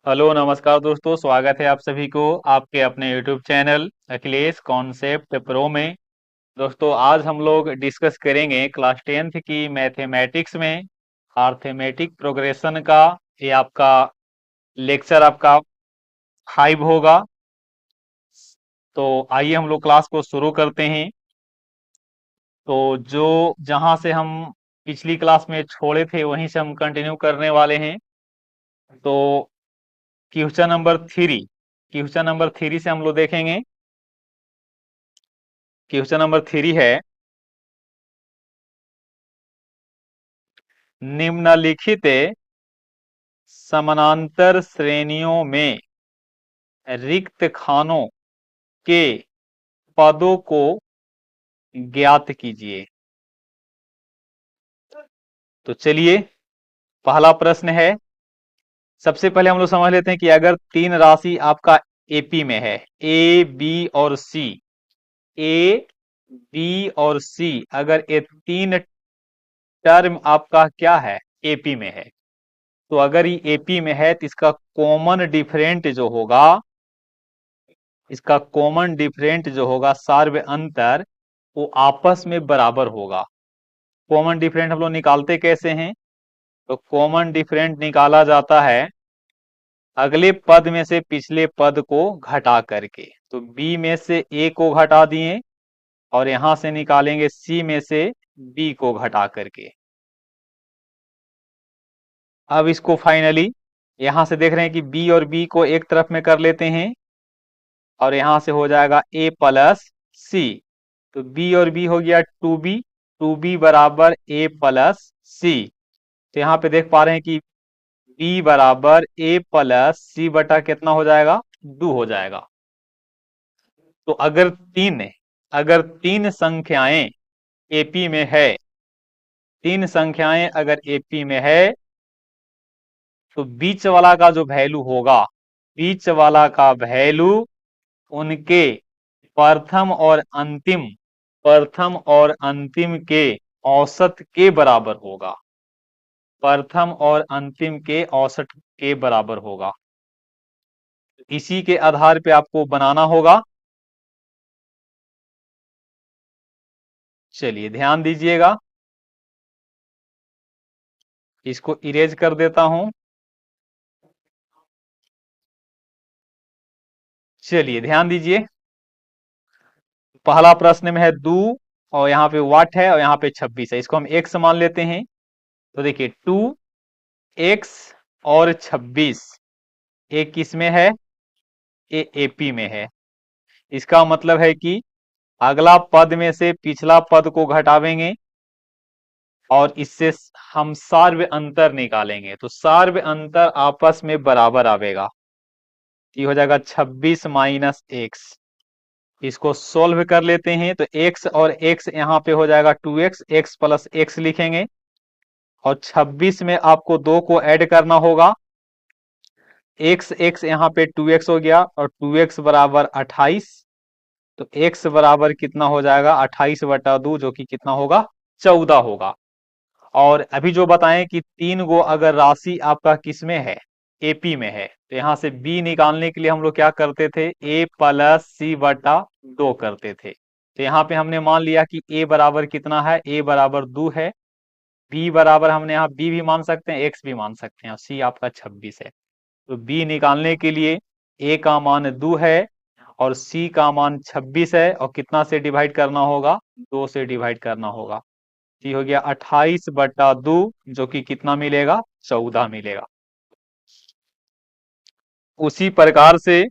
Hello नमस्कार दोस्तों, स्वागत है आप सभी को आपके अपने YouTube channel Akhilesh concept pro में। दोस्तों आज हम लोग डिस्कस करेंगे क्लास 10th की मैथमेटिक्स में अर्थमेटिक प्रोग्रेशन का। ये आपका लेक्चर आपका 5 होगा। तो आइए हम लोग क्लास को शुरू करते हैं। तो जो जहां से हम पिछली क्लास में छोड़े थे वहीं से हम कंटिन्यू करने वाले हैं। तो क्वेश्चन नंबर 3 से हम लोग देखेंगे। क्वेश्चन नंबर 3 है, निम्नलिखित समानांतर श्रेणियों में रिक्त खानों के पदों को ज्ञात कीजिए। तो चलिए, पहला प्रश्न है। सबसे पहले हम लोग समझ लेते हैं कि अगर तीन राशि आपका एपी में है, ए बी और सी, ए बी और सी, अगर ये तीन टर्म आपका क्या है, एपी में है, तो अगर ये एपी में है तो इसका कॉमन डिफरेंट जो होगा सार्व अंतर, वो आपस में बराबर होगा। कॉमन डिफरेंट हम लोग निकालते कैसे हैं? तो कॉमन डिफरेंट निकाला जाता है अगले पद में से पिछले पद को घटा करके। तो बी में से ए को घटा दिए और यहां से निकालेंगे सी में से बी को घटा करके। अब इसको फाइनली यहां से देख रहे हैं कि बी और बी को एक तरफ में कर लेते हैं और यहां से हो जाएगा ए प्लस सी। तो बी और बी हो गया 2b, 2b बराबर ए प्लस सी। तो यहाँ पे देख पा रहे हैं कि b बराबर ए प्लस सी बटा कितना हो जाएगा, 2 हो जाएगा। तो अगर तीन संख्याएं एपी में है, तीन संख्याएं अगर एपी में है, तो बीच वाला का जो वैल्यू होगा, बीच वाला का वैल्यू उनके प्रथम और अंतिम के औसत के बराबर होगा। प्रथम और अंतिम के औसत के बराबर होगा। इसी के आधार पे आपको बनाना होगा। चलिए ध्यान दीजिएगा, इसको इरेज कर देता हूं। चलिए ध्यान दीजिए, पहला प्रश्न में है 2 और यहाँ पे वाट है और यहाँ पे 26 है, इसको हम एक्स मान लेते हैं। तो देखिए 2x और 26 एक किस में है, ये एपी में है। इसका मतलब है कि अगला पद में से पिछला पद को घटावेंगे और इससे हम सार्व अंतर निकालेंगे। तो सार्व अंतर आपस में बराबर आवेगा, ये हो जाएगा 26 माइनस एक्स। इसको सोल्व कर लेते हैं तो x और x यहाँ पे हो जाएगा 2x, x प्लस x लिखेंगे और 26 में आपको 2 को ऐड करना होगा। x यहाँ पे 2x हो गया और 2x बराबर 28। तो x बराबर कितना हो जाएगा, 28 बटा 2, जो कि कितना होगा, 14 होगा। और अभी जो बताएं कि तीन गो अगर राशि आपका किस में है, एपी में है, तो यहाँ से बी निकालने के लिए हम लोग क्या करते थे, ए प्लस सी बटा 2 करते थे। तो यहाँ पे हमने मान लिया कि ए बराबर कितना है, ए बराबर 2 है। बी बराबर हमने यहाँ बी भी मान सकते हैं, एक्स भी मान सकते हैं, और सी आपका 26 है। तो बी निकालने के लिए ए का मान 2 है और सी का मान 26 है, और कितना से डिवाइड करना होगा, 2 से डिवाइड करना होगा। ये हो गया 28 बटा 2, जो कि कितना मिलेगा, 14 मिलेगा। उसी प्रकार से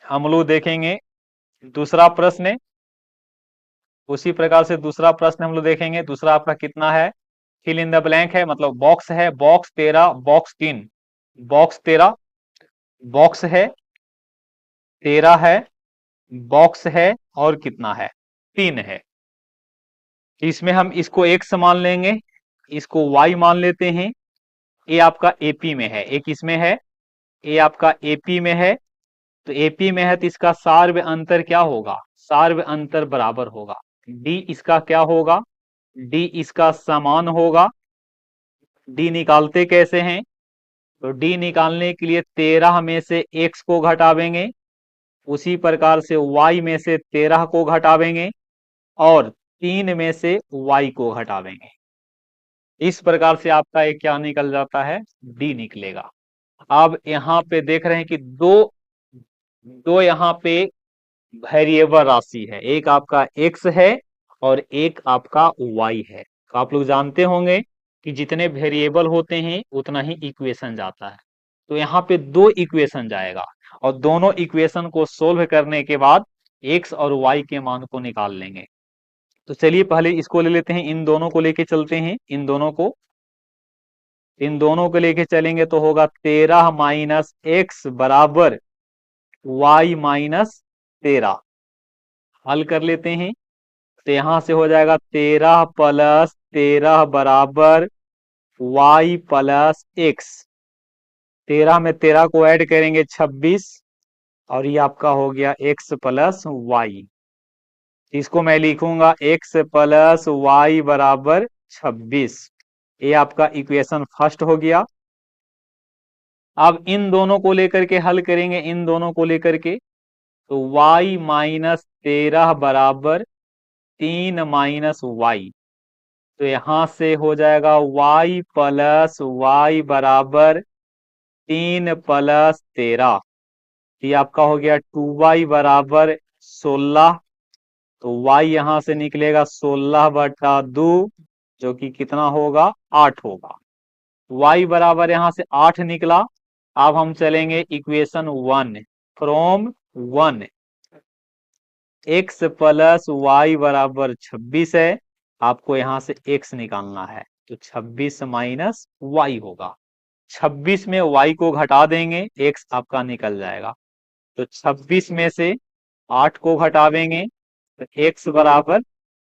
हम लोग देखेंगे दूसरा प्रश्न। उसी प्रकार से दूसरा प्रश्न हम लोग देखेंगे। दूसरा आपका कितना है, फिल इन द ब्लैंक है, मतलब बॉक्स है, बॉक्स 13, बॉक्स 3, बॉक्स 13, बॉक्स है 13 है, बॉक्स है और कितना है, 3 है। इसमें हम इसको x मान लेंगे, इसको y मान लेते हैं। ये आपका एपी में है, एक इसमें है, ये आपका एपी में है। तो एपी में है तो इसका सार्व अंतर क्या होगा, सार्व अंतर बराबर होगा। डी इसका क्या होगा, डी इसका समान होगा। डी निकालते कैसे हैं, तो डी निकालने के लिए 13 में से x को घटावेंगे, उसी प्रकार से y में से 13 को घटावेंगे और 3 में से y को घटावेंगे। इस प्रकार से आपका एक क्या निकल जाता है, डी निकलेगा। अब यहाँ पे देख रहे हैं कि दो दो यहाँ पे वेरिएबल राशि है, एक आपका x है और एक आपका y है। तो आप लोग जानते होंगे कि जितने वेरिएबल होते हैं उतना ही इक्वेशन जाता है। तो यहाँ पे दो इक्वेशन जाएगा और दोनों इक्वेशन को सोल्व करने के बाद x और y के मान को निकाल लेंगे। तो चलिए पहले इसको ले लेते हैं, इन दोनों को लेके चलते हैं। इन दोनों को लेके चलेंगे तो होगा 13 माइनस एक्स बराबर y माइनस 13। हल कर लेते हैं तो यहां से हो जाएगा 13 प्लस 13 बराबर y प्लस एक्स। 13 में 13 को ऐड करेंगे 26 और ये आपका हो गया x प्लस वाई। इसको मैं लिखूंगा x प्लस वाई बराबर 26। ये आपका इक्वेशन फर्स्ट हो गया। अब इन दोनों को लेकर के हल करेंगे, इन दोनों को लेकर के तो y माइनस 13 बराबर 3 माइनस वाई। तो यहां से हो जाएगा y प्लस वाई बराबर 3 प्लस 13। ये आपका हो गया 2y बराबर 16। तो y यहां से निकलेगा 16/2 जो कि कितना होगा, 8 होगा। y बराबर यहां से 8 निकला। अब हम चलेंगे equation 1 from 1। x plus y बराबर 26 है, आपको यहां से x निकालना है तो 26 माइनस वाई होगा। 26 में y को घटा देंगे, x आपका निकल जाएगा। तो 26 में से 8 को घटावेंगे तो x बराबर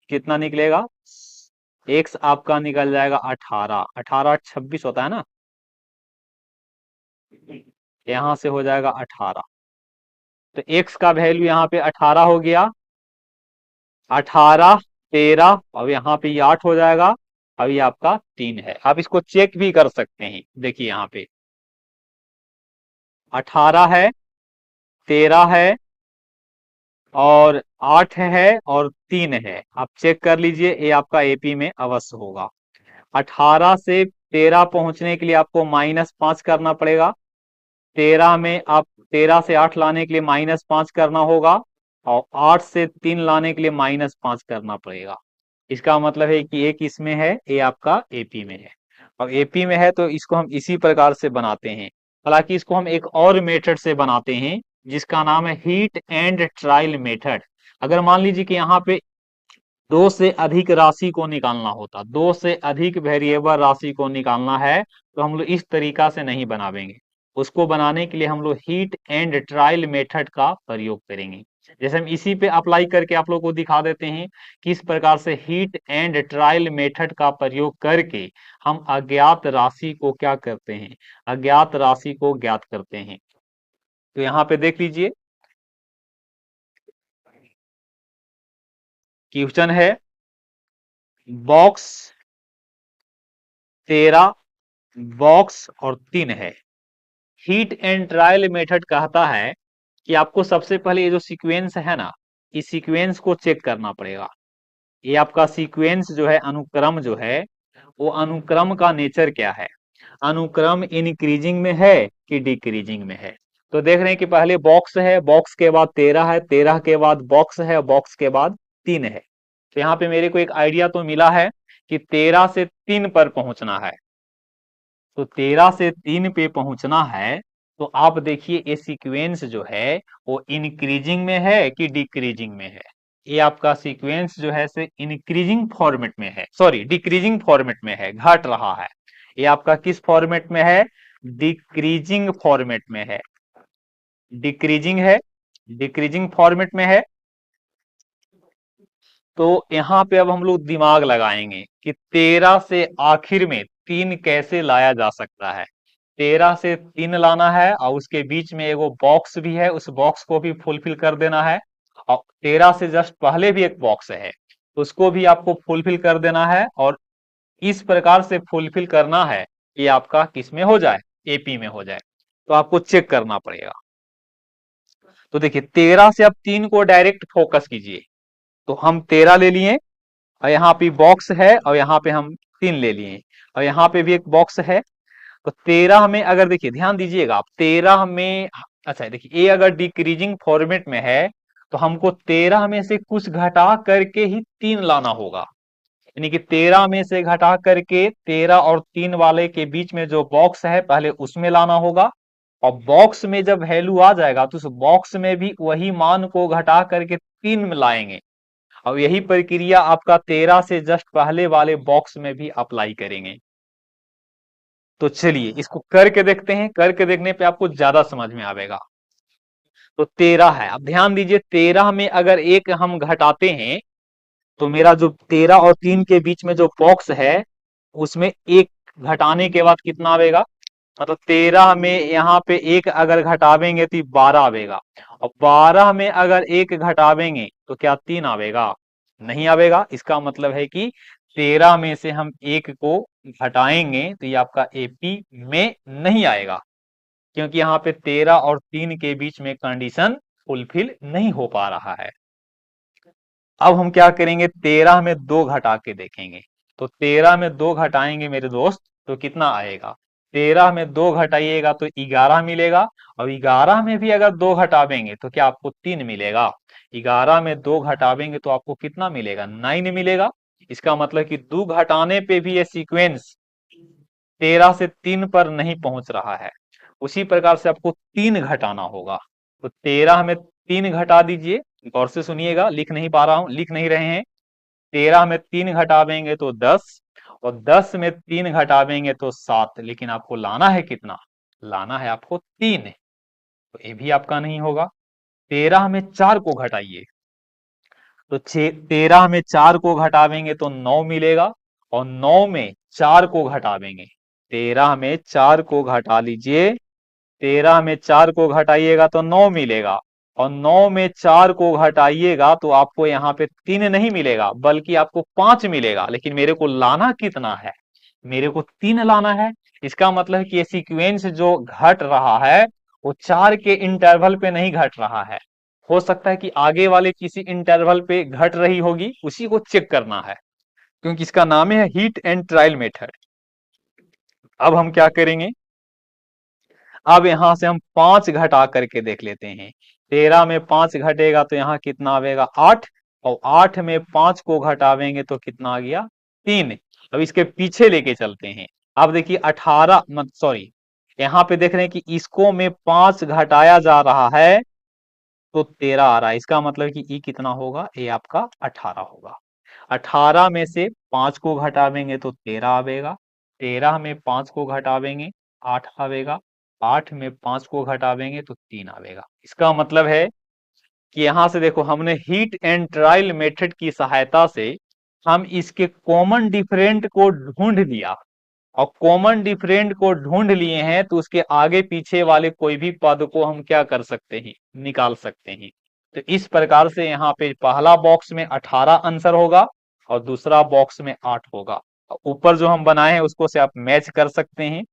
कितना निकलेगा, x आपका निकल जाएगा 18। 18 26 होता है ना, यहां से हो जाएगा 18। तो x का वैल्यू यहाँ पे 18 हो गया। 18 13 अब यहाँ पे ये 8 हो जाएगा। अब ये आपका 3 है। आप इसको चेक भी कर सकते हैं, देखिए यहाँ पे 18 है, 13 है और 8 है और 3 है। आप चेक कर लीजिए, ये आपका एपी में अवश्य होगा। 18 से 13 पहुंचने के लिए आपको -5 करना पड़ेगा। 13 में आप 13 से 8 लाने के लिए -5 करना होगा और 8 से 3 लाने के लिए -5 करना पड़ेगा। इसका मतलब है कि एक इसमें है, ये आपका एपी में है। और एपी में है तो इसको हम इसी प्रकार से बनाते हैं। हालांकि इसको हम एक और मेथड से बनाते हैं जिसका नाम है हीट एंड ट्रायल मेथड। अगर मान लीजिए कि यहाँ पे दो से अधिक राशि को निकालना होता, दो से अधिक वेरिएबल राशि को निकालना है तो हम लोग इस तरीका से नहीं बनावेंगे। उसको बनाने के लिए हम लोग हीट एंड ट्रायल मेथड का प्रयोग करेंगे। जैसे हम इसी पे अप्लाई करके आप लोग को दिखा देते हैं कि इस प्रकार से हीट एंड ट्रायल मेथड का प्रयोग करके हम अज्ञात राशि को क्या करते हैं, अज्ञात राशि को ज्ञात करते हैं। तो यहाँ पे देख लीजिए क्वेश्चन है, बॉक्स 13 बॉक्स और 3 है। हीट एंड ट्रायल मेथड कहता है कि आपको सबसे पहले ये जो सीक्वेंस है ना, इस सीक्वेंस को चेक करना पड़ेगा। ये आपका सीक्वेंस जो है, अनुक्रम जो है, वो अनुक्रम का नेचर क्या है, अनुक्रम इंक्रीजिंग में है कि डिक्रीजिंग में है। तो देख रहे हैं कि पहले बॉक्स है, बॉक्स के बाद 13 है, 13 के बाद बॉक्स है, बॉक्स के बाद 3 है। तो यहाँ पे मेरे को एक आइडिया तो मिला है कि 13 से 3 पर पहुंचना है। तो 13 से 3 पे पहुंचना है तो आप देखिए ये सीक्वेंस जो है वो इंक्रीजिंग में है कि डिक्रीजिंग में है। ये आपका सीक्वेंस जो है से इंक्रीजिंग फॉर्मेट में है, सॉरी डिक्रीजिंग फॉर्मेट में है, घट रहा है। ये आपका किस फॉर्मेट में है, डिक्रीजिंग फॉर्मेट में है, डिक्रीजिंग है, डिक्रीजिंग फॉर्मेट में है। तो यहाँ पे अब हम लोग दिमाग लगाएंगे कि 13 से आखिर में 3 कैसे लाया जा सकता है। 13 से 3 लाना है और उसके बीच में एगो बॉक्स भी है, उस बॉक्स को भी फुलफिल कर देना है। और 13 से जस्ट पहले भी एक बॉक्स है, उसको भी आपको फुलफिल कर देना है। और इस प्रकार से फुलफिल करना है कि आपका किस में हो जाए, एपी में हो जाए, तो आपको चेक करना पड़ेगा। तो देखिए 13 से अब 3 को डायरेक्ट फोकस कीजिए, तो हम 13 ले लिए और यहाँ पे बॉक्स है और यहाँ पे हम 3 ले लिए और यहाँ पे भी एक बॉक्स है। तो 13 में अगर देखिए ध्यान दीजिएगा आप 13 में, अच्छा देखिए ये अगर डिक्रीजिंग फॉर्मेट में है तो हमको 13 में से कुछ घटा करके ही 3 लाना होगा, यानी कि 13 में से घटा करके 13 और 3 वाले के बीच में जो बॉक्स है पहले उसमें लाना होगा, और बॉक्स में जब वैल्यू आ जाएगा तो उस बॉक्स में भी वही मान को घटा करके 3 में लाएंगे, और यही प्रक्रिया आपका 13 से जस्ट पहले वाले बॉक्स में भी अप्लाई करेंगे। तो चलिए इसको करके देखते हैं, करके देखने पे आपको ज्यादा समझ में आएगा। तो 13 है, अब ध्यान दीजिए 13 में अगर एक हम घटाते हैं तो मेरा जो 13 और 3 के बीच में जो बॉक्स है उसमें एक घटाने के बाद कितना आवेगा, मतलब 13 में यहाँ पे एक अगर घटावेंगे तो 12 आवेगा, और 12 में अगर एक घटावेंगे तो क्या 3 आवेगा, नहीं आवेगा। इसका मतलब है कि 13 में से हम एक को घटाएंगे तो ये आपका एपी में नहीं आएगा, क्योंकि यहाँ पे 13 और 3 के बीच में कंडीशन फुलफिल नहीं हो पा रहा है। अब हम क्या करेंगे, 13 में 2 घटा के देखेंगे। तो 13 में 2 घटाएंगे मेरे दोस्त तो कितना आएगा, 13 में 2 घटाइएगा तो 11 मिलेगा, और 11 में भी अगर 2 घटावेंगे तो क्या आपको 3 मिलेगा, 11 में 2 घटावेंगे तो आपको कितना मिलेगा, 9 मिलेगा। इसका मतलब कि 2 घटाने पे भी ये सीक्वेंस 13 से 3 पर नहीं पहुंच रहा है। उसी प्रकार से आपको 3 घटाना होगा, तो 13 में 3 घटा दीजिए, गौर से सुनिएगा, लिख नहीं पा रहा हूं, लिख नहीं रहे हैं। 13 में 3 घटावेंगे तो 10, और 10 में 3 घटावेंगे तो 7, लेकिन आपको लाना है कितना, लाना है आपको 3, तो ये भी आपका नहीं होगा। 13 में 4 को घटाइए, तो 13 में 4 को घटावेंगे तो 9 मिलेगा, और 9 में 4 को घटावेंगे, 13 में 4 को घटा लीजिए, 13 में 4 को घटाइएगा तो 9 मिलेगा, और 9 में 4 को घटाइएगा तो आपको यहाँ पे 3 नहीं मिलेगा बल्कि आपको 5 मिलेगा, लेकिन मेरे को लाना कितना है, मेरे को 3 लाना है। इसका मतलब है कि ये सीक्वेंस जो घट रहा है वो 4 के इंटरवल पे नहीं घट रहा है, हो सकता है कि आगे वाले किसी इंटरवल पे घट रही होगी, उसी को चेक करना है, क्योंकि इसका नाम है हीट एंड ट्रायल मेथड। अब हम क्या करेंगे, अब यहां से हम 5 घटा करके देख लेते हैं। 13 में 5 घटेगा तो यहाँ कितना आवेगा, 8, और 8 में 5 को घटावेंगे तो कितना आ गया, 3। अब इसके पीछे लेके चलते हैं। अब देखिए 18 मत सॉरी, यहाँ पे देख रहे हैं कि इसको में 5 घटाया जा रहा है तो 13 आ रहा है, इसका मतलब कि ई कितना होगा, ए आपका 18 होगा। 18 में से 5 को घटावेंगे तो 13 आवेगा, 13 में 5 को घटावेंगे 8 आवेगा, 8 में 5 को घटावेंगे तो 3 आवेगा। इसका मतलब है कि यहां से देखो हमने हीट एंड ट्रायल मेथड की सहायता से हम इसके कॉमन डिफरेंट को ढूंढ लिया, और कॉमन डिफरेंट को ढूंढ लिए हैं तो उसके आगे पीछे वाले कोई भी पद को हम क्या कर सकते हैं, निकाल सकते हैं। तो इस प्रकार से यहाँ पे पहला बॉक्स में 18 आंसर होगा और दूसरा बॉक्स में 8 होगा। ऊपर जो हम बनाए हैं उसको से आप मैच कर सकते हैं,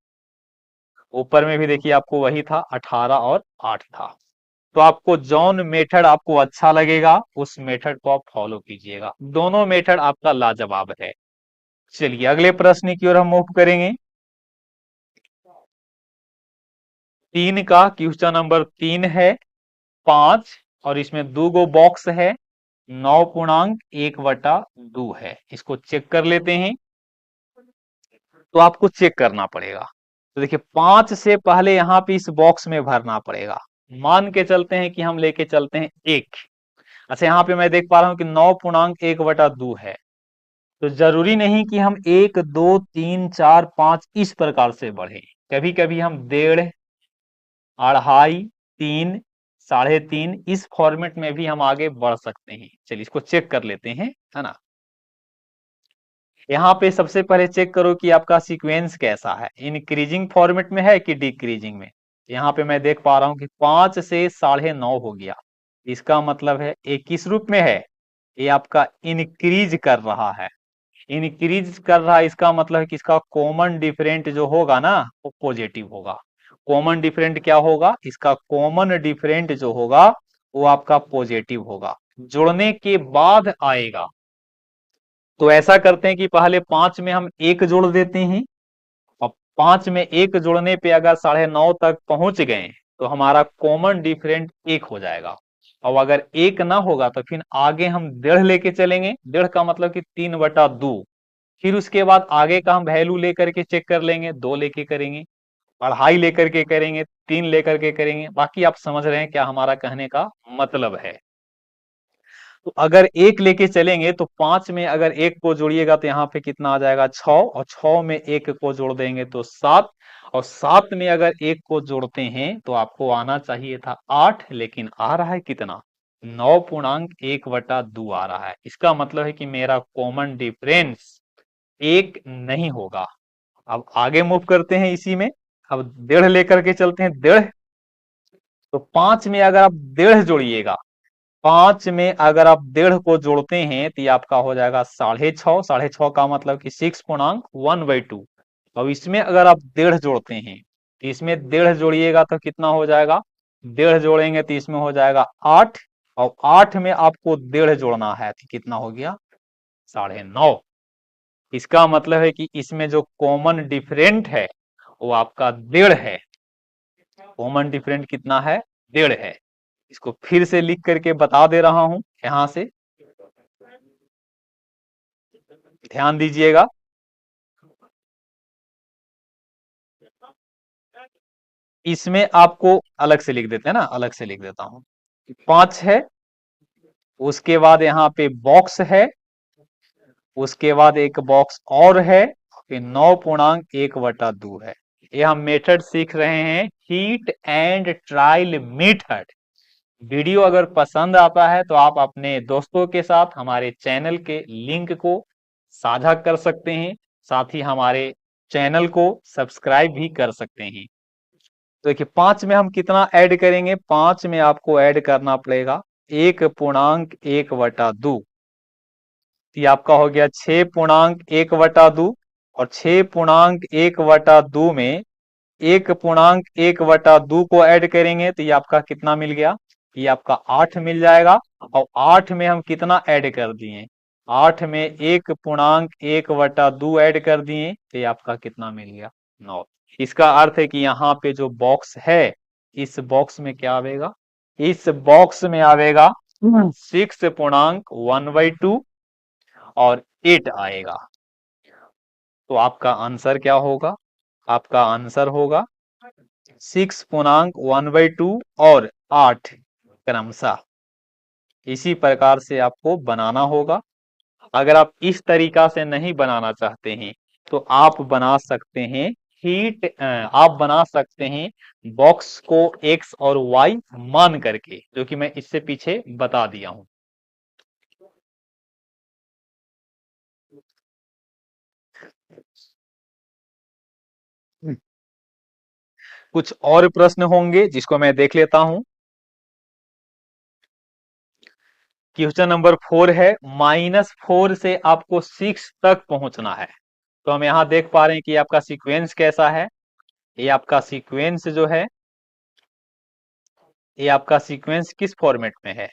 ऊपर में भी देखिए आपको वही था, 18 और 8 था। तो आपको जौन मेथड आपको अच्छा लगेगा उस मेथड को आप फॉलो कीजिएगा, दोनों मेथड आपका लाजवाब है। चलिए अगले प्रश्न की ओर हम मूव करेंगे। 3 का क्वेश्चन नंबर 3 है, 5 और इसमें 2 गो बॉक्स है, 9.1/2 है। इसको चेक कर लेते हैं, तो आपको चेक करना पड़ेगा। तो देखिए 5 से पहले यहाँ पे इस बॉक्स में भरना पड़ेगा। मान के चलते हैं कि हम लेके चलते हैं 1। अच्छा यहाँ पे मैं देख पा रहा हूँ कि 9.1/2 है, तो जरूरी नहीं कि हम 1 2 3 4 5 इस प्रकार से बढ़े, कभी कभी हम 1.5 2.5 3 3.5 इस फॉर्मेट में भी हम आगे बढ़ सकते हैं। चलिए इसको चेक कर लेते हैं, है ना। यहाँ पे सबसे पहले चेक करो कि आपका सीक्वेंस कैसा है, इंक्रीजिंग फॉर्मेट में है कि डिक्रीजिंग में। यहाँ पे मैं देख पा रहा हूँ कि 5 से 9.5 हो गया, इसका मतलब है ये किस रूप में है, ये आपका इंक्रीज कर रहा है। इंक्रीज कर रहा है, इसका मतलब है कि इसका कॉमन डिफरेंट जो होगा ना वो पॉजिटिव होगा। कॉमन डिफरेंट क्या होगा, इसका कॉमन डिफरेंट जो होगा वो आपका पॉजिटिव होगा, जुड़ने के बाद आएगा। तो ऐसा करते हैं कि पहले 5 में हम 1 जोड़ देते हैं, और 5 में 1 जोड़ने पे अगर 9.5 तक पहुंच गए तो हमारा कॉमन डिफरेंट 1 हो जाएगा। और अगर 1 ना होगा तो फिर आगे हम 1.5 लेके चलेंगे, 1.5 का मतलब कि 3/2। फिर उसके बाद आगे का हम वैल्यू लेकर के चेक कर लेंगे, 2 लेके करेंगे, 2.5 लेकर के करेंगे, 3 लेकर के करेंगे। बाकी आप समझ रहे हैं क्या हमारा कहने का मतलब है। तो अगर 1 लेके चलेंगे तो 5 में अगर 1 को जोड़िएगा तो यहाँ पे कितना आ जाएगा 6, और 6 में 1 को जोड़ देंगे तो 7, और 7 में अगर 1 को जोड़ते हैं तो आपको आना चाहिए था 8, लेकिन आ रहा है कितना, 9.1/2 आ रहा है। इसका मतलब है कि मेरा कॉमन डिफरेंस 1 नहीं होगा। अब आगे मूव करते हैं इसी में, अब 1.5 लेकर के चलते हैं, 1.5। तो 5 में अगर आप 1.5 जोड़िएगा, 5 में अगर आप 1.5 को जोड़ते हैं तो ये आपका हो जाएगा 6.5, 6.5 का मतलब कि 6.1/2। अब इसमें अगर आप 1.5 जोड़ते हैं तो इसमें 1.5 जोड़िएगा तो कितना हो जाएगा, 1.5 जोड़ेंगे तो इसमें हो जाएगा 8, और 8 में आपको 1.5 जोड़ना है तो कितना हो गया 9.5। इसका मतलब है कि इसमें जो कॉमन डिफरेंट है वो आपका 1.5 है। कॉमन डिफरेंट कितना है, 1.5 है। इसको फिर से लिख करके बता दे रहा हूं यहां से, ध्यान दीजिएगा। इसमें आपको अलग से लिख देते हैं ना, अलग से लिख देता हूं। 5 है, उसके बाद यहाँ पे बॉक्स है, उसके बाद एक बॉक्स और है, फिर 9.1/2 है। ये हम मेथड सीख रहे हैं, heat and trial method. Video अगर पसंद आता है तो आप अपने दोस्तों के साथ हमारे चैनल के लिंक को साझा कर सकते हैं, साथ ही हमारे चैनल को सब्सक्राइब भी कर सकते हैं। तो देखिए 5 में हम कितना ऐड करेंगे, 5 में आपको ऐड करना पड़ेगा 1.1/2। ये आपका हो गया 6.1/2, और 6.1/2 में 1.1/2 को ऐड करेंगे तो ये आपका कितना मिल गया, ये आपका 8 मिल जाएगा। और 8 में हम कितना ऐड कर दिए, 8 में 1.1/2 ऐड कर दिए तो ये आपका कितना मिल गया 9। इसका अर्थ है कि यहाँ पे जो बॉक्स है, इस बॉक्स में क्या आवेगा, इस बॉक्स में आवेगा 6.1/2 और 8 आएगा। तो आपका आंसर क्या होगा, आपका आंसर होगा 6.1/2 और 8 क्रमशः। इसी प्रकार से आपको बनाना होगा। अगर आप इस तरीका से नहीं बनाना चाहते हैं तो आप बना सकते हैं आप बना सकते हैं बॉक्स को एक्स और वाई मान करके, जो कि मैं इससे पीछे बता दिया हूं। कुछ और प्रश्न होंगे जिसको मैं देख लेता हूं। क्वेश्चन नंबर 4 है, -4 से आपको 6 तक पहुंचना है। तो हम यहां देख पा रहे हैं कि आपका सीक्वेंस कैसा है। ये आपका सीक्वेंस जो है, ये आपका सीक्वेंस किस फॉर्मेट में है,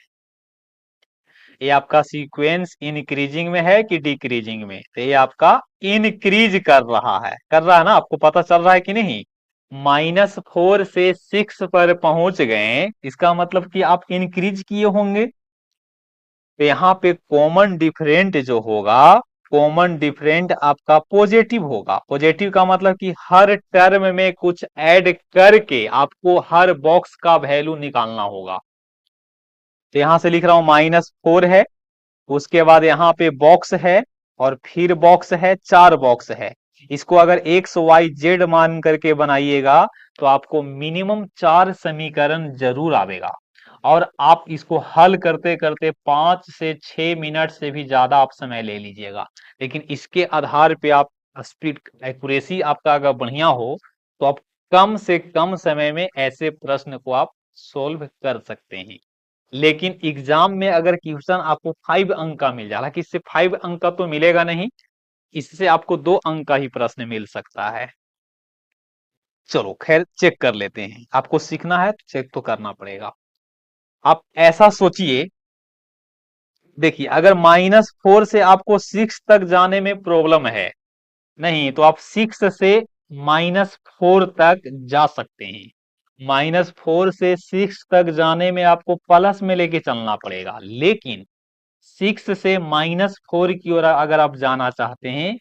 ये आपका सीक्वेंस इंक्रीजिंग में है कि डिक्रीजिंग में, तो ये आपका इंक्रीज कर रहा है ना, आपको पता चल रहा है कि नहीं। -4 से 6 पर पहुंच गए, इसका मतलब कि आप इंक्रीज किए होंगे। तो यहाँ पे कॉमन डिफरेंट जो होगा, कॉमन डिफरेंट आपका पॉजिटिव होगा। पॉजिटिव का मतलब कि हर टर्म में कुछ ऐड करके आपको हर बॉक्स का वैल्यू निकालना होगा। तो यहां से लिख रहा हूं -4 है, उसके बाद यहाँ पे बॉक्स है, और फिर बॉक्स है, 4 बॉक्स है। इसको अगर एक्स वाई जेड मान करके बनाइएगा तो आपको मिनिमम 4 समीकरण जरूर आवेगा। और आप इसको हल करते करते 5 से 6 मिनट से भी ज्यादा आप समय ले लीजिएगा, लेकिन इसके आधार पे आप स्पीड एक्यूरेसी आपका अगर बढ़िया हो तो आप कम से कम समय में ऐसे प्रश्न को आप सोल्व कर सकते हैं। लेकिन एग्जाम में अगर क्वेश्चन आपको 5 अंक का मिल जाए, हालांकि इससे 5 अंक का तो मिलेगा नहीं, इससे आपको 2 अंक का ही प्रश्न मिल सकता है। चलो खैर चेक कर लेते हैं, आपको सीखना है तो चेक तो करना पड़ेगा। आप ऐसा सोचिए, देखिए अगर -4 से आपको 6 तक जाने में प्रॉब्लम है, नहीं तो आप 6 से -4 तक जा सकते हैं। -4 से 6 तक जाने में आपको प्लस में लेके चलना पड़ेगा, लेकिन 6 से -4 की ओर अगर आप जाना चाहते हैं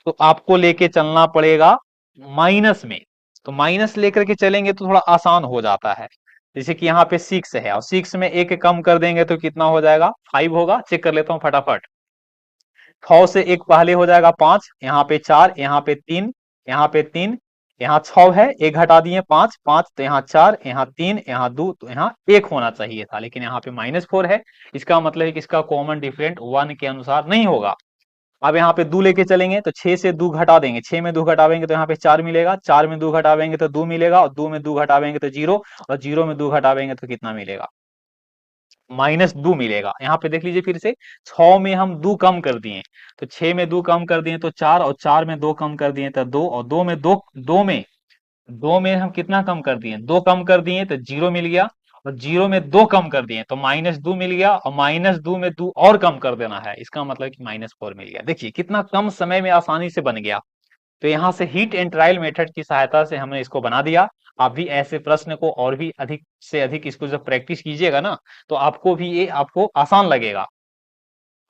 तो आपको लेके चलना पड़ेगा माइनस में। तो माइनस लेकर के चलेंगे तो थोड़ा आसान हो जाता है। जैसे कि यहाँ पे 6 है और 6 में एक कम कर देंगे तो कितना हो जाएगा, 5 होगा। चेक कर लेता हूँ फटाफट। 6 से एक पहले हो जाएगा 5, यहाँ पे 4, यहाँ पे 3, यहाँ पे 3, यहाँ 6 है, एक घटा दिए 5, 5 तो यहाँ 4, यहाँ 3, यहाँ 2 तो यहाँ 1 होना चाहिए था, लेकिन यहाँ पे -4 है। इसका मतलब है कि इसका कॉमन डिफरेंट 1 के अनुसार नहीं होगा। अब यहाँ पे 2 लेके चलेंगे तो 6 से 2 घटा देंगे, 6 में 2 घटावेंगे तो यहाँ पे 4 मिलेगा, 4 में 2 घटावेंगे तो 2 मिलेगा, और 2 में 2 घटावेंगे तो 0, और 0 में 2 घटावेंगे तो कितना मिलेगा, -2 मिलेगा। यहाँ पे देख लीजिए फिर से, 6 में हम 2 कम कर दिए तो 6 में 2 कम कर दिए तो 4, और 4 में 2 कम कर दिए तो 2, और 2 में 2 में हम कितना कम कर दिए, 2 कम कर दिए तो 0 मिल गया, और 0 में 2 कम कर दिए तो -2 मिल गया, और -2 में 2 और कम कर देना है, इसका मतलब कि -4 मिल गया। देखिए कितना कम समय में आसानी से बन गया। तो यहाँ से हीट एंड ट्रायल मेथड की सहायता से हमने इसको बना दिया। आप भी ऐसे प्रश्न को और भी अधिक से अधिक इसको जब प्रैक्टिस कीजिएगा ना, तो आपको भी ये आपको आसान लगेगा।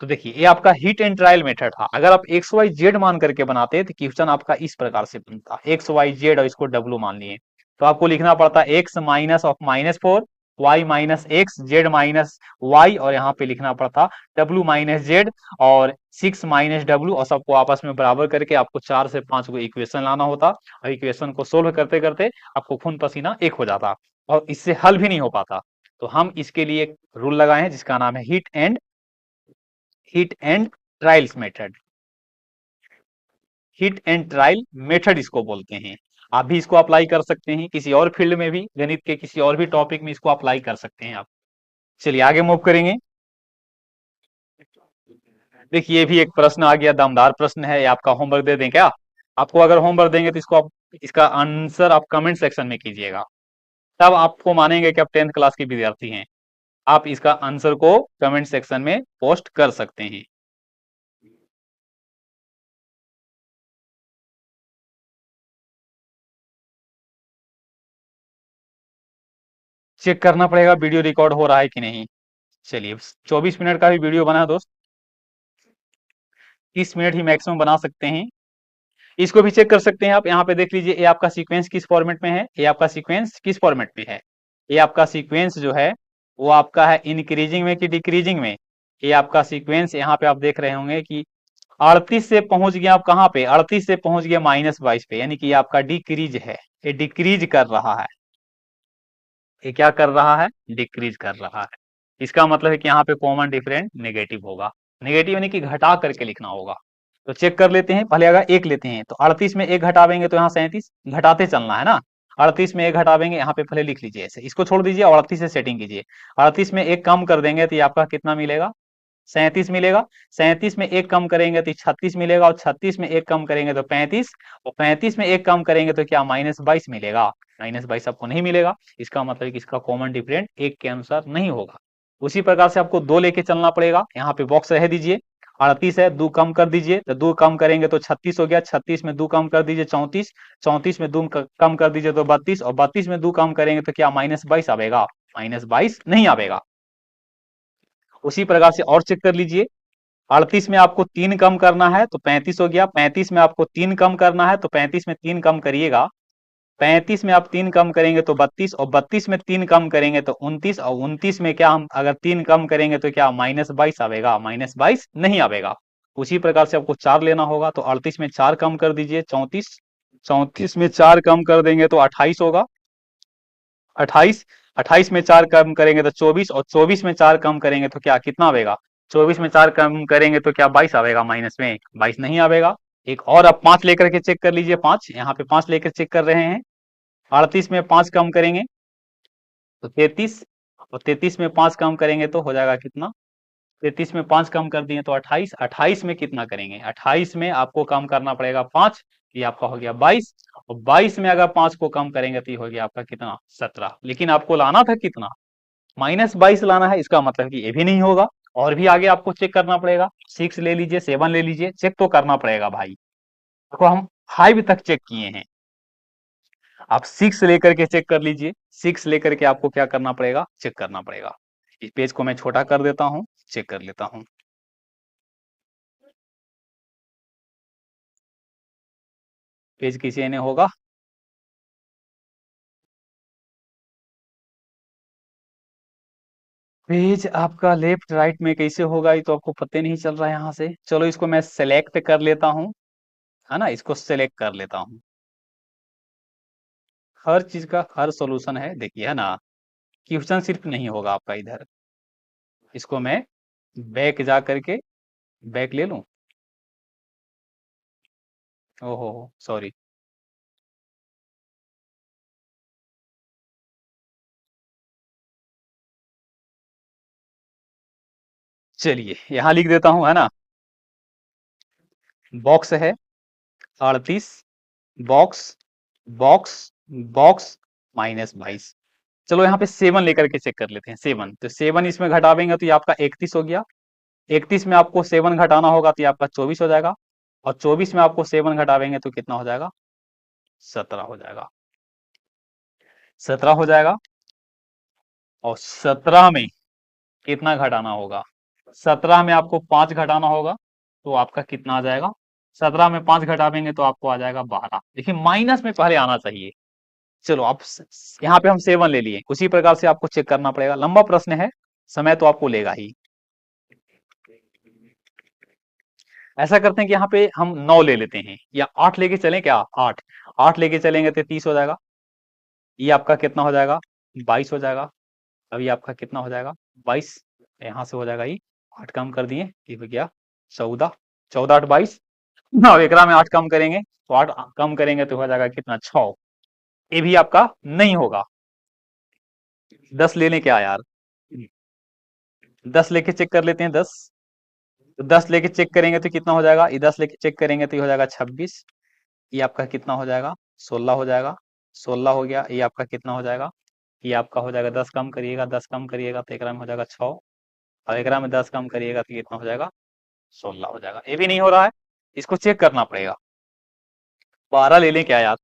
तो देखिए ये आपका हिट एंड ट्रायल मेथड था। अगर आप एक्स वाई जेड मान करके बनाते तो क्वेश्चन आपका इस प्रकार से बनता, एक्स वाई जेड और इसको डब्ल्यू मान लिए, तो आपको लिखना पड़ता x minus of -4, y minus x, z minus y, और यहाँ पे लिखना पड़ता डब्ल्यू माइनस जेड, और 6 माइनस डब्ल्यू, और सबको आपस में बराबर करके आपको 4 से 5 को इक्वेशन लाना होता, और इक्वेशन को सोल्व करते करते आपको खून पसीना एक हो जाता, और इससे हल भी नहीं हो पाता। तो हम इसके लिए एक रूल लगाए हैं जिसका नाम है hit and trials method. Hit and trial method इसको बोलते हैं। आप भी इसको अप्लाई कर सकते हैं किसी और फील्ड में भी, गणित के किसी और भी टॉपिक में इसको अप्लाई कर सकते हैं आप। चलिए आगे मूव करेंगे। देखिए ये भी एक प्रश्न आ गया, दमदार प्रश्न है। ये आपका होमवर्क दे दें क्या? आपको अगर होमवर्क देंगे तो इसको आप, इसका आंसर आप कमेंट सेक्शन में कीजिएगा, तब आपको मानेंगे कि आप 10th क्लास के विद्यार्थी हैं। आप इसका आंसर को कमेंट सेक्शन में पोस्ट कर सकते हैं। चेक करना पड़ेगा वीडियो रिकॉर्ड हो रहा है कि नहीं। चलिए 24 मिनट का भी वीडियो बना दोस्त, 30 मिनट ही मैक्सिमम बना सकते हैं। इसको भी चेक कर सकते हैं आप। यहाँ पे देख लीजिए ये आपका सीक्वेंस किस फॉर्मेट में है, ये आपका सीक्वेंस किस फॉर्मेट में है। ये आपका सीक्वेंस जो है वो आपका है इंक्रीजिंग में कि डिक्रीजिंग में। ये आपका सीक्वेंस यहाँ पे आप देख रहे होंगे कि 38 से पहुंच गया, आप कहाँ पे 38 से पहुंच गया -22 पे, यानी कि ये आपका डिक्रीज है, ये डिक्रीज कर रहा है। ये क्या कर रहा है, डिक्रीज कर रहा है। इसका मतलब है कि यहाँ पे कॉमन डिफरेंट नेगेटिव होगा, नेगेटिव यानी कि घटा करके लिखना होगा। तो चेक कर लेते हैं। पहले अगर एक लेते हैं तो 38 में एक घटावेंगे तो यहाँ 37, घटाते चलना है ना। 38 में एक घटावेंगे, यहाँ पे पहले लिख लीजिए ऐसे, इसको छोड़ दीजिए और 38 से सेटिंग कीजिए। 38 में एक कम कर देंगे तो ये आपका कितना मिलेगा, 37 मिलेगा। 37 में एक कम करेंगे तो 36 मिलेगा, और 36 में एक कम करेंगे तो 35, और 35 में एक कम करेंगे तो क्या -22 मिलेगा। -22 आपको नहीं मिलेगा, इसका मतलब कि इसका कॉमन डिफरेंट एक के अनुसार नहीं होगा। उसी प्रकार से आपको दो लेके चलना पड़ेगा। यहाँ पे बॉक्स रह दीजिए, 38 है, दो कम कर दीजिए तो दो कम करेंगे तो 36 हो गया, 36 में दो कम कर दीजिए 34, 34 में दो कम कर दीजिए तो 32, और 32 में दो कम करेंगे तो क्या -22 आएगा, -22 नहीं आएगा। उसी प्रकार से और चेक कर लीजिए, 38 में आपको 3 कम करना है तो 35 हो गया, 35 में आपको 3 कम करना है तो 35 में 3 कम करिएगा, 35 में आप 3 कम करेंगे तो 32, और 32 में 3 कम करेंगे तो 29, और 29 में क्या हम अगर 3 कम करेंगे तो क्या -22 आएगा, -22 नहीं आएगा। उसी प्रकार से आपको 4 लेना होगा तो 38 में 4 कम कर दीजिए 34, 34 में 4 कम कर देंगे तो 28 होगा, 28, 28 में 4 कम करेंगे तो 24, और 24 में 4 कम करेंगे तो क्या कितना आएगा, 24 में 4 कम करेंगे तो क्या 22 आएगा, माइनस में 22 नहीं आएगा। एक और आप 5 लेकर के चेक कर लीजिए, 5 यहाँ पे 5 लेकर चेक कर रहे हैं। 38 में 5 कम करेंगे तो 33, और 33 में 5 कम करेंगे तो हो जाएगा कितना, 33 में 5 कम कर दिए तो 28, 28 में कितना करेंगे, 28 में आपको कम करना पड़ेगा 5, ये आपका हो गया 22, और 22 में अगर 5 को कम करेंगे तो ये हो गया आपका कितना, 17। लेकिन आपको लाना था कितना, -22 लाना है, इसका मतलब कि ये भी नहीं होगा, और भी आगे आपको चेक करना पड़ेगा, 6 ले लीजिए, 7 ले लीजिए, चेक तो करना पड़ेगा भाई। देखो हम 5 तक चेक किए हैं, आप 6 लेकर के चेक कर लीजिए, 6 लेकर के आपको क्या करना पड़ेगा, चेक करना पड़ेगा। इस पेज को मैं छोटा कर देता हूं, चेक कर लेता हूं। पेज किसी ने होगा, पेज आपका लेफ्ट राइट में कैसे होगा ये तो आपको पता नहीं चल रहा है यहाँ से। चलो इसको मैं सेलेक्ट कर लेता हूँ, है ना, इसको सेलेक्ट कर लेता हूँ। हर चीज का हर सॉल्यूशन है, देखिए, है ना, क्वेश्चन सिर्फ नहीं होगा आपका इधर। इसको मैं बैक जा करके बैक ले लूं, ओहो सॉरी, चलिए यहाँ लिख देता हूँ, है ना, बॉक्स है 38, बॉक्स, बॉक्स, बॉक्स, -22। चलो यहाँ पे 7 लेकर के चेक कर लेते हैं, 7, तो 7 इसमें घटावेंगे तो ये आपका 31 हो गया, 31 में आपको 7 घटाना होगा तो ये आपका 24 हो जाएगा, और 24 में आपको 7 घटावेंगे तो कितना हो जाएगा, 17 हो जाएगा, 17 हो जाएगा। और 17 में कितना घटाना होगा, 17 में आपको 5 घटाना होगा तो आपका कितना आ जाएगा, 17 में 5 घटावेंगे तो आपको आ जाएगा 12। देखिए माइनस में पहले आना चाहिए। चलो आप यहाँ पे हम 7 ले लिए, उसी प्रकार से आपको चेक करना पड़ेगा, लंबा प्रश्न है, समय तो आपको लेगा ही। ऐसा करते हैं कि यहाँ पे हम 9 ले लेते हैं, या 8 लेके चलें क्या, 8, 8 लेके चलेंगे तो 30 हो जाएगा, ये आपका कितना हो जाएगा, 22 हो जाएगा। अभी आपका कितना हो जाएगा, 22, यहाँ से हो जाएगा ये, 8 कम कर दिए, ये हो गया 14, 14 8 22। अब एकरा में 8 कम करेंगे तो 8 कम करेंगे तो हो जाएगा कितना, 6। ये भी आपका नहीं होगा, 10 ले लें क्या यार, 10 लेके चेक कर लेते हैं, 10, तो 10 लेके चेक करेंगे तो कितना हो जाएगा, ये 10 लेके चेक करेंगे तो ये हो जाएगा 26, ये आपका कितना हो जाएगा, 16 हो जाएगा, 16 हो गया, ये आपका कितना हो जाएगा, ये आपका हो जाएगा 10 कम करिएगा, 10 कम करिएगा तो एकरा में हो जाएगा 6, और एकरा में 10 कम करिएगा तो कितना हो जाएगा, 16 हो जाएगा। ये भी नहीं हो रहा है, इसको चेक करना पड़ेगा। 12 ले लें क्या यार,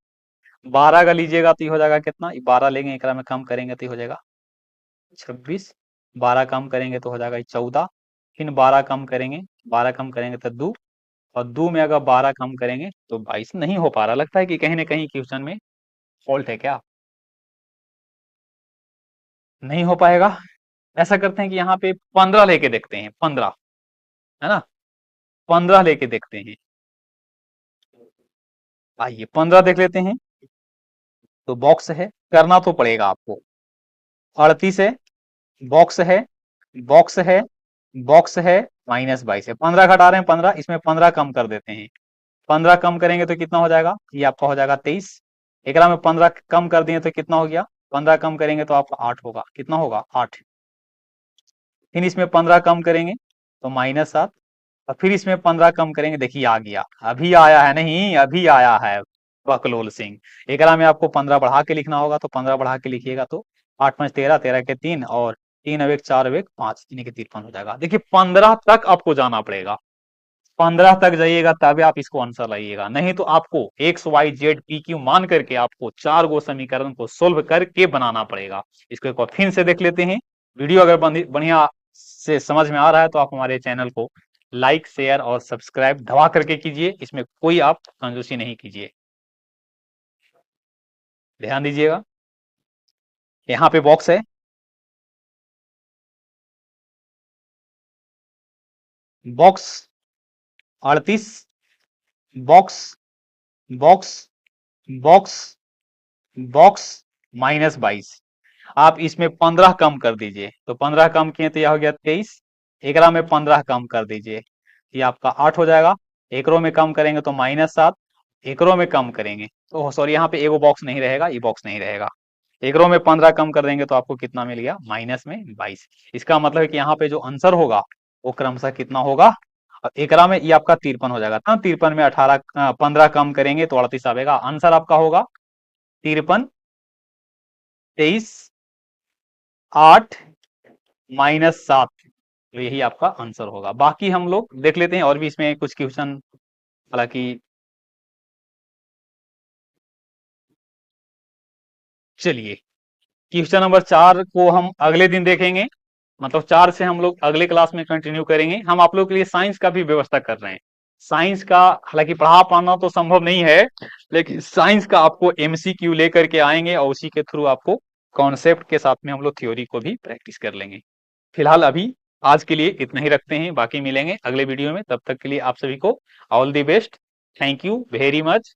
12 का लीजिएगा तो ये हो जाएगा कितना, 12 लेंगे एकरा में कम करेंगे तो ये हो जाएगा 26, 12 कम करेंगे तो हो जाएगा 14, फिर 12 कम करेंगे, 12 कम करेंगे तो 2, और 2 में अगर 12 कम करेंगे तो 22। नहीं हो पा रहा, लगता है कि कहीं ना कहीं क्वेश्चन में फॉल्ट है क्या, नहीं हो पाएगा। ऐसा करते हैं कि यहाँ पे 15 लेके देखते हैं, 15, है ना, 15 लेके देखते हैं, आइए 15 देख लेते हैं। तो बॉक्स है, करना तो पड़ेगा आपको, 38 है, बॉक्स है, बॉक्स है, बॉक्स है, -22 है, 15 घटा रहे हैं 15, इसमें 15 कम कर देते हैं, 15 कम करेंगे तो कितना हो जाएगा, ये आपका हो जाएगा 23, एकरा में 15 कम कर दिए तो कितना हो गया, 15 कम करेंगे तो आपका 8 होगा, कितना होगा, 8, फिर इसमें 15 कम करेंगे तो -7, और फिर इसमें 15 कम करेंगे, देखिए आ गया, अभी आया है, नहीं अभी आया है, बकलोल सिंह। एकरा में आपको 15 बढ़ा के लिखना होगा, तो 15 बढ़ा के लिखिएगा तो 8 5 13, 13 के 3, और 3 अब 1 4 अब 1 5, यानी कि 53 हो जाएगा। देखिए 15 तक आपको जाना पड़ेगा, 15 तक जाइएगा तब आप इसको आंसर लाइएगा, नहीं तो आपको x y z p q मान करके आपको 4 गो समीकरण को सोल्व करके बनाना पड़ेगा। इसको एक बार फिर से देख लेते हैं। वीडियो अगर बढ़िया से समझ में आ रहा है तो आप हमारे चैनल को लाइक शेयर और सब्सक्राइब दबा करके कीजिए, इसमें कोई आप कंजूसी नहीं कीजिए, ध्यान दीजिएगा। यहाँ पे बॉक्स है, box 38, box, box, box, box, -22। आप इसमें 15 कम कर दीजिए, तो 15 कम किए तो यह हो गया 23, एकरा में 15 कम कर दीजिए, ये आपका 8 हो जाएगा, एकरों में कम करेंगे तो -7, एकरों में कम करेंगे तो सॉरी यहाँ पे एगो बॉक्स नहीं रहेगा, ये बॉक्स नहीं रहेगा, एकरों में 15 कम कर देंगे तो आपको कितना मिल गया, -22। इसका मतलब है कि यहाँ पे जो आंसर होगा वो क्रमशः कितना होगा। और एकरा में ये आपका 53 हो जाएगा ना, 53 में 15 कम करेंगे तो 38 आएगा। आंसर आपका होगा 53, 23, 8 -7। तो यही आपका आंसर होगा। बाकी हम लोग देख लेते हैं और भी इसमें कुछ क्वेश्चन, हालांकि चलिए क्वेश्चन नंबर 4 को हम अगले दिन देखेंगे, मतलब 4 से हम लोग अगले क्लास में कंटिन्यू करेंगे। हम आप लोग के लिए साइंस का भी व्यवस्था कर रहे हैं। साइंस का हालांकि पढ़ा पाना तो संभव नहीं है, लेकिन साइंस का आपको एमसीक्यू लेकर के आएंगे और उसी के थ्रू आपको कॉन्सेप्ट के साथ में हम लोग थ्योरी को भी प्रैक्टिस कर लेंगे। फिलहाल अभी आज के लिए इतना ही रखते हैं, बाकी मिलेंगे अगले वीडियो में। तब तक के लिए आप सभी को all the best. Thank you very much.